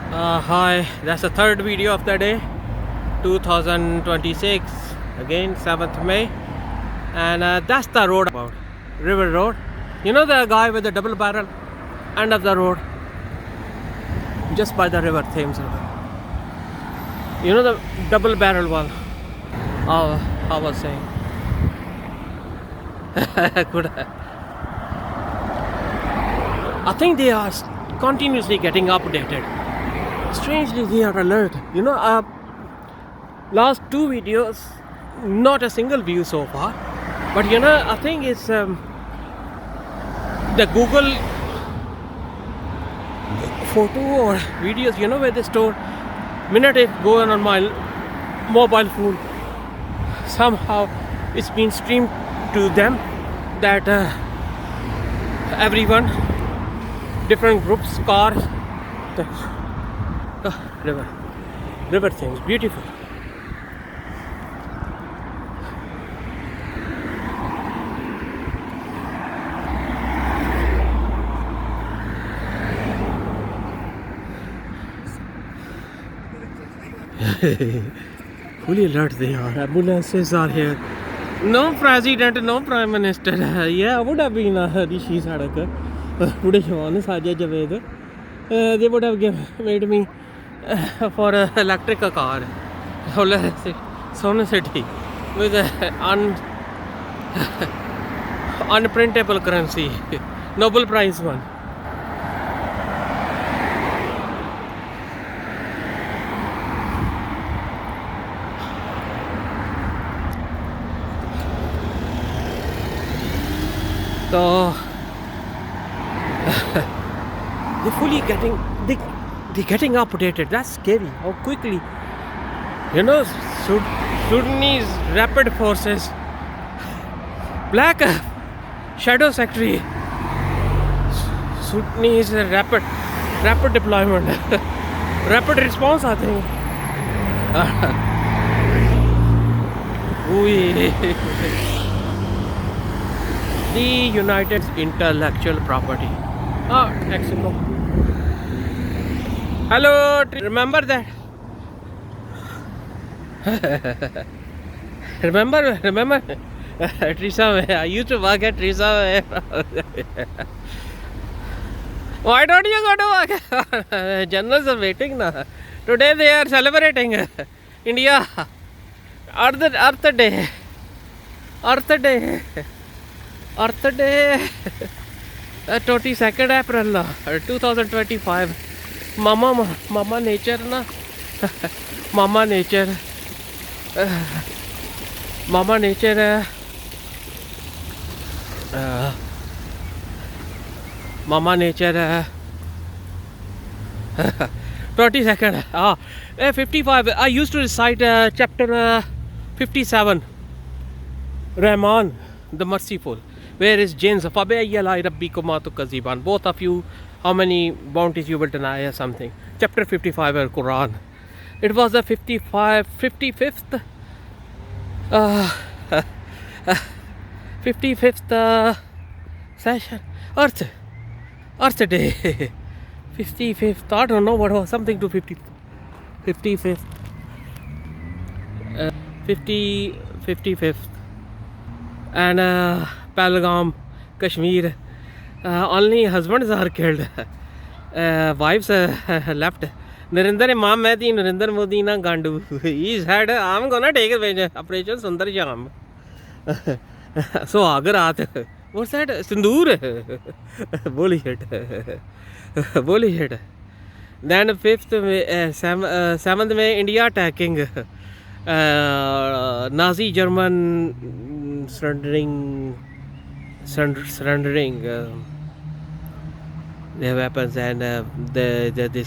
Hi, that's the third video of the day, 2026, again 7th May, and that's the road about River Road. You know the guy with the double barrel end of the road, just by the river, Thames River. You know the double barrel one. I was saying. Good. I think they are continuously getting updated. Strangely, they are alert. Last two videos, not a single view so far. But I think it's the Google photo or videos. Where they store. Minute it going on my mobile phone, somehow it's been streamed to them that everyone, different groups, cars, the river things, beautiful. Fully alert they are. Ambulances are here. No president, no prime minister. Yeah, would have been Rishi Sadak. Would have Sajid Javed. They would have made me for an electric car. Solar City with unprintable currency. Nobel Prize one. So they're fully they're getting updated. That's scary. How quickly, Sudanese rapid forces, black shadow secretary, Sudanese rapid deployment, rapid response. I think. The United Intellectual Property. Mexico. Hello, remember that? remember? Teresa May. I used to work at Teresa May. Why don't you go to work? Journalists are waiting now. Today they are celebrating India Earth Day. Earth Day, 22nd April 2025. Mama nature na. Mama nature. Mama nature. Mama nature. 22nd. 55. I used to recite chapter 57. Rahman, the Merciful. Where is James? Both of you, how many bounties you will deny or something? Chapter 55 of Quran. It was the 55th 55th session. Earth Day. 55th. I don't know what was something to 55th. 55th. And Pahalgam, Kashmir, only husbands are killed. Wives left. Narendra Imam Mehdi, Narendra Modi na Gandu. He said, I'm gonna take revenge. Operation Sundar Jam. So Agarat. What's that? Sindoor. Bullshit. Then 7th May, India attacking. Nazi German surrendering their weapons and the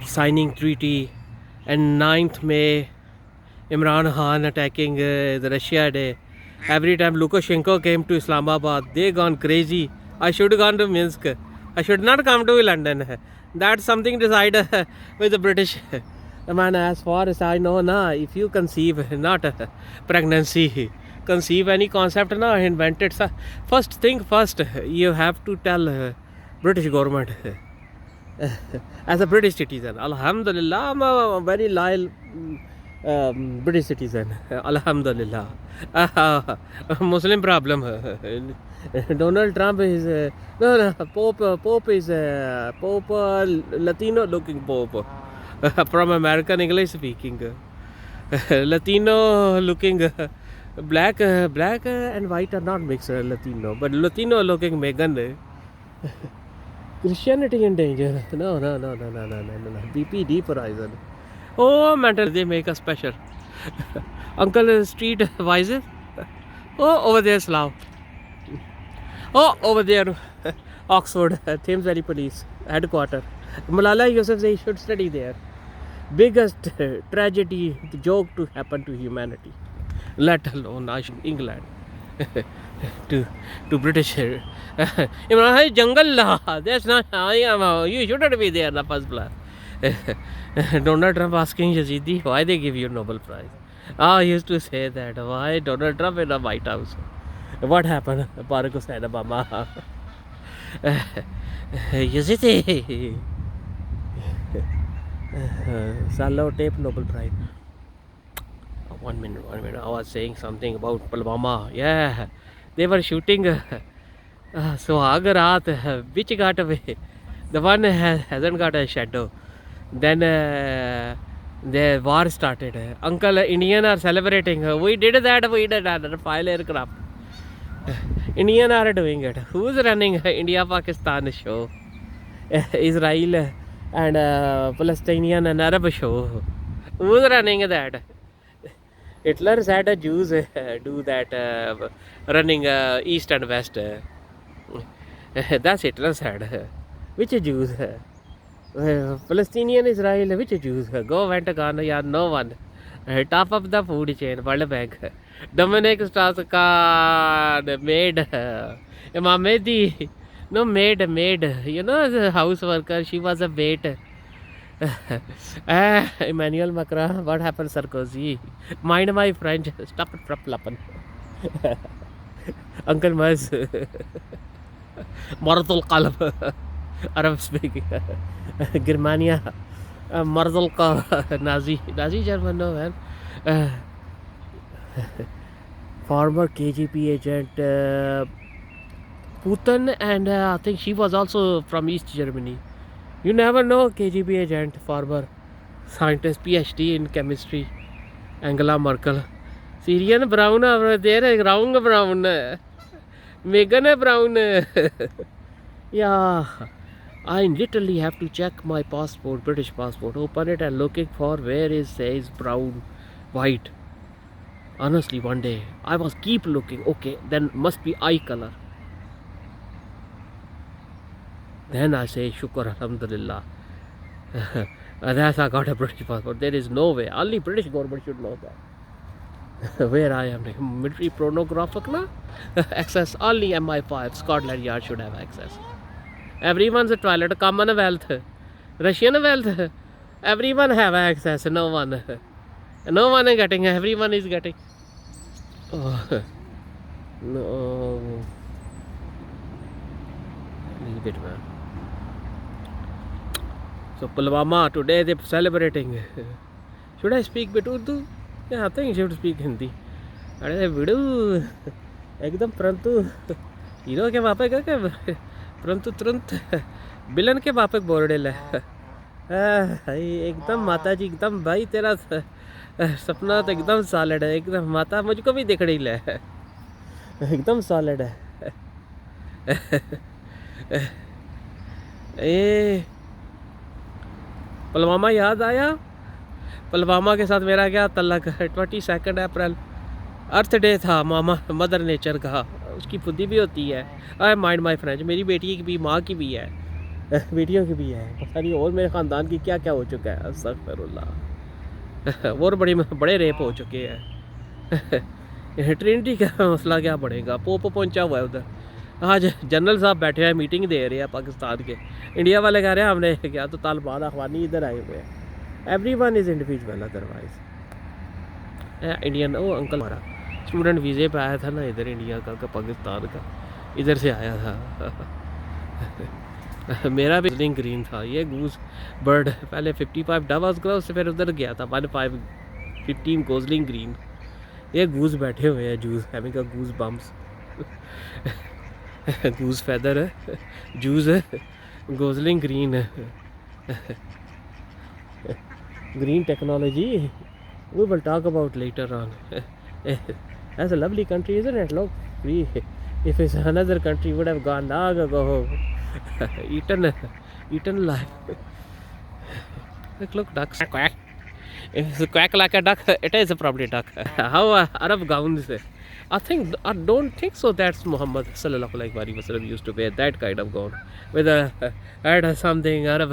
signing treaty. And 9th May, Imran Khan attacking the Russia Day. Every time Lukashenko came to Islamabad, they gone crazy. I should have gone to Minsk. I should not come to London. That's something decided with the British. Man, as far as I know, if you conceive not pregnancy, conceive any concept, invent it. First thing first, you have to tell British government as a British citizen. Alhamdulillah, I'm a very loyal British citizen. Alhamdulillah. Muslim problem. Donald Trump is no Pope is Pope Latino looking Pope from American English speaking. Latino looking black and white are not mixed Latino, but Latino looking Megan. Christianity in danger. No. DP horizon. Oh, mental. They make us special. Uncle Street Wises. Oh, over there, Slough. Oh, over there, Oxford, Thames Valley Police Headquarters. Malala Yousafzai should study there. Biggest tragedy, joke to happen to humanity, let alone England. to British. Imran, jungle law. That's not. You shouldn't be there in the first place. Donald Trump asking Yazidi why they give you Nobel Prize. I used to say that. Why Donald Trump in the White House? What happened? Barack Hussein Obama. Yazidi. Salo tape Nobel Prize. 1 minute. I was saying something about Pulwama. Yeah, they were shooting. So Agarat, which got away? The one hasn't got a shadow. Then the war started. Uncle, Indian are celebrating. We did that. We did that. File aircraft. Indian are doing it. Who's running India-Pakistan show? Israel and Palestinian and Arab show. Who's running that? Hitler said Jews do that running east and west. That's Hitler said. Which Jews? Palestinian, Israel, which Jews? Go went gone, yeah, no one. Top of the food chain, World Bank. Dominic Strauss-Kahn, maid. Imam Mehdi, no maid. You know, the house worker, she was a maid. Emmanuel Macron, what happened, Sarkozy? Mind my French, stop it, flapping. Uncle Maz, Maratul Qalb, Arab speaking, Germania, Maratul Qalb, Nazi German, no man. Former KGB agent, Putin, and I think she was also from East Germany. You never know, KGB agent, former scientist, PhD in chemistry, Angela Merkel. Syrian Brown over there, wrong Brown. Megan Brown. Yeah, I literally have to check my passport, British passport, open it and looking for where it says brown, white. Honestly, one day, I was keep looking, okay, then must be eye color. Then I say, Shukr, Alhamdulillah. That's I got a British passport. There is no way. Only British government should know that. Where I am, military pornographic na? Access only MI5, Scotland Yard should have access. Everyone's a toilet, Commonwealth, Russian wealth. Everyone have access, no one is getting, everyone is getting. Oh, no. Leave it, man. So Pulwama, today they're celebrating. Should I speak bit Urdu? Yeah, I think I should speak Hindi. अरे विडू एकदम परंतु hero के बापे का परंतु तुरंत villain के बापे बोर्डेल है एकदम माता जी एकदम भाई तेरा सपना तो एकदम सॉलिड है एकदम माता मुझको भी दिख रही है एकदम सॉलिड है ए पुलवामा याद आया पुलवामा के साथ मेरा क्या तल्लक 22 अप्रैल अर्थ डे था मामा मदर नेचर का उसकी बुद्धि भी होती है आई माइंड माई फ्रेंड मेरी बेटी की भी माँ की भी है बेटियों की भी है पता नहीं और मेरे ख़ानदान की क्या क्या हो चुका है अस्तगफिरुल्लाह और बड़े रेप हो चुके हैं ट्रिनिटी का मसला क्या बढ़ेगा पोप पहुंचा हुआ है उधर आज जनरल साहब बैठे हैं मीटिंग दे रहे हैं पाकिस्तान के इंडिया वाले कह रहे हैं हमने क्या तो तालिबान अखवानी इधर आए हुए हैं everyone is individual otherwise Indian oh uncle हमारा स्टूडेंट वीज़े पे आया था ना इधर इंडिया का पाकिस्तान का इधर से आया था मेरा भी ग्रीन था। ये गूज बर्ड पहले 55 डवास ग्राउंड से फिर उधर गया था 15 गोजलिंग ग्रीन। ये गूज बैठे हुए हैं juice having a goose bums goose feather है जूस है गोजलिंग ग्रीन है green technology we will talk about later on. That's a lovely country, isn't it? Look, we if it's another country would have gone long ago eaten life. Look ducks quack. If it's quack like a duck, it is probably duck. How Arab gowns, I don't think so that's Muhammad sallallahu alaihi wasallam used to wear that kind of gown with a had something Arab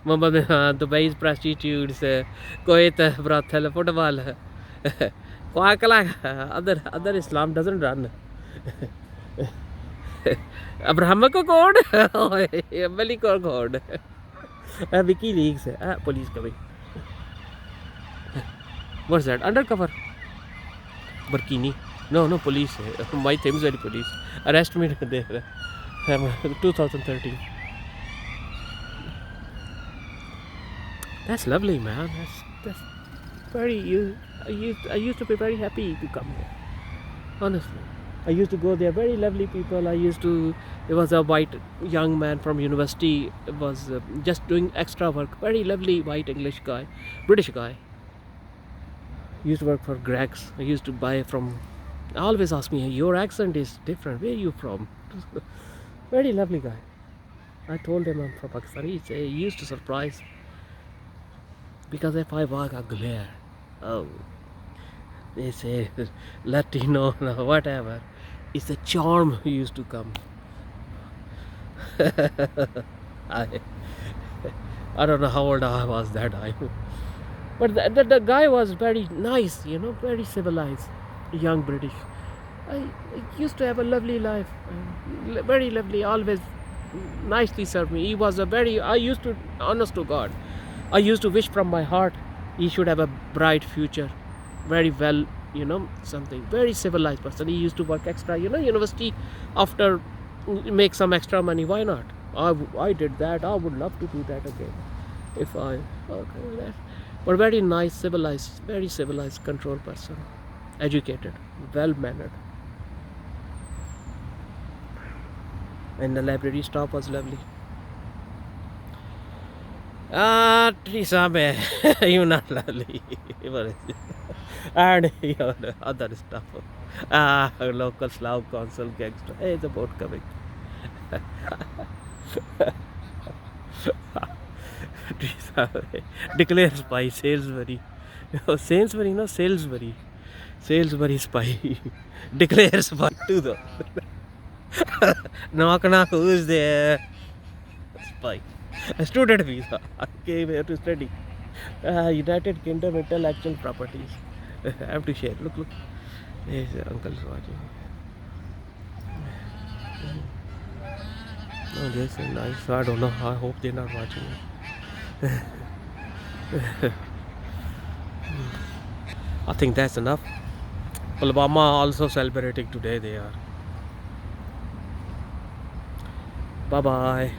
Muhammad Dubai's prostitutes, Kuwait brothel, football. Quack like other Islam doesn't run. Abrahamic code, Malik code, WikiLeaks, police coming. What's that? Undercover? Burkini? No, police. My Thames Valley police. Arrest me there. 2013. That's lovely, man. That's very. I used to be very happy to come here. Honestly, I used to go there. Very lovely people. There was a white young man from university. Was just doing extra work. Very lovely white English guy, British guy. Used to work for Greg's. I used to buy from. Always ask me, your accent is different. Where are you from? Very lovely guy. I told him I'm from Pakistan. He used to surprise. Because if I walk a glare, oh, they say Latino, no, whatever. It's the charm who used to come. I don't know how old I was that time. But the guy was very nice, very civilized, young British. I used to have a lovely life, very lovely, always nicely served me. He was I used to, honest to God, I used to wish from my heart he should have a bright future, very well, something, very civilized person. He used to work extra, university after, make some extra money. Why not? I did that. I would love to do that again if okay, but very nice, civilized, very civilized, controlled person, educated, well mannered. And the library staff was lovely. Teresa, you're not lovely. And other stuff. Local Slav council gangster. Hey, the boat coming. Declare spy, Salisbury. Sainsbury, no, Salisbury. Salisbury spy. Declare spy to the knock, who is there? Spy. A student visa. I came here to study. United Kingdom intellectual properties. I have to share. Look. Yes, uncle's watching. Oh, this is nice. I don't know. I hope they're not watching it. I think that's enough. Pulwama also celebrating today. They are. Bye bye.